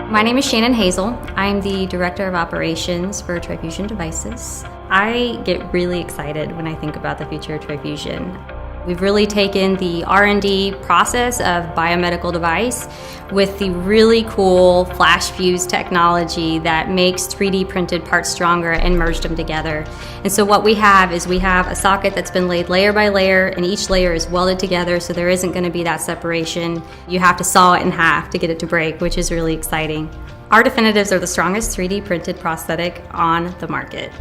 My name is Shannon Hazel. I'm the Director of Operations for Trifusion Devices. I get really excited when I think about the future of Trifusion. We've really taken the R&D process of biomedical device with the really cool flash fuse technology that makes 3D printed parts stronger and merged them together. And so what we have is we have a socket that's been laid layer by layer, and each layer is welded together, so there isn't going to be that separation. You have to saw it in half to get it to break, which is really exciting. Our definitives are the strongest 3D printed prosthetic on the market.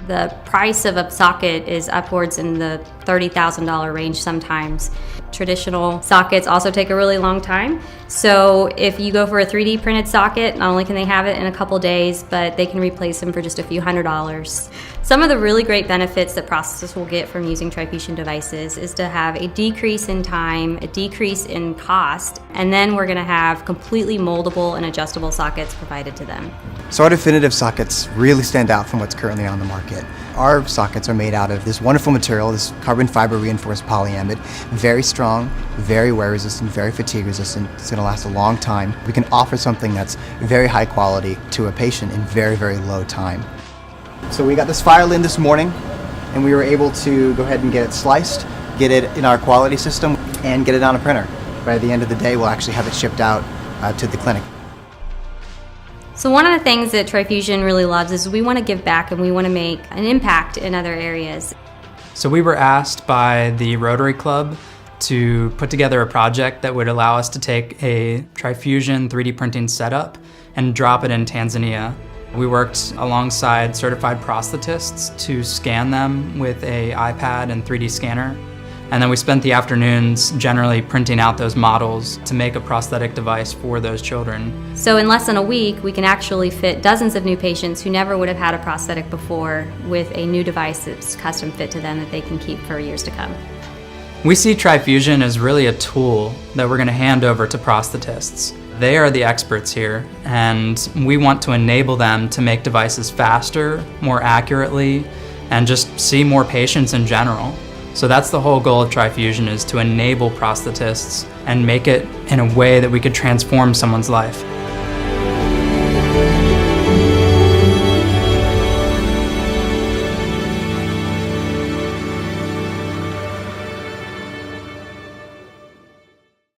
The price of a socket is upwards in the $30,000 range sometimes. Traditional sockets also take a really long time. So if you go for a 3D printed socket, not only can they have it in a couple days, but they can replace them for just a few $100s. Some of the really great benefits that prosthetists will get from using Trifusion devices is to have a decrease in time, a decrease in cost, and then we're going to have completely moldable and adjustable sockets provided to them. So our definitive sockets really stand out from what's currently on the market. Our sockets are made out of this wonderful material, this carbon fiber reinforced polyamide, very strong, very wear resistant, very fatigue resistant. It's going to last a long time. We can offer something that's very high quality to a patient in very, very low time. So we got this file in this morning, and we were able to go ahead and get it sliced, get it in our quality system, and get it on a printer. By the end of the day, we'll actually have it shipped out to the clinic. So one of the things that Trifusion really loves is we want to give back and we want to make an impact in other areas. So we were asked by the Rotary Club to put together a project that would allow us to take a Trifusion 3D printing setup and drop it in Tanzania. We worked alongside certified prosthetists to scan them with an iPad and 3D scanner. And then we spent the afternoons generally printing out those models to make a prosthetic device for those children. So in less than a week, we can actually fit dozens of new patients who never would have had a prosthetic before with a new device that's custom fit to them that they can keep for years to come. We see Trifusion as really a tool that we're going to hand over to prosthetists. They are the experts here, and we want to enable them to make devices faster, more accurately, and just see more patients in general. So that's the whole goal of Trifusion, is to enable prosthetists and make it in a way that we could transform someone's life.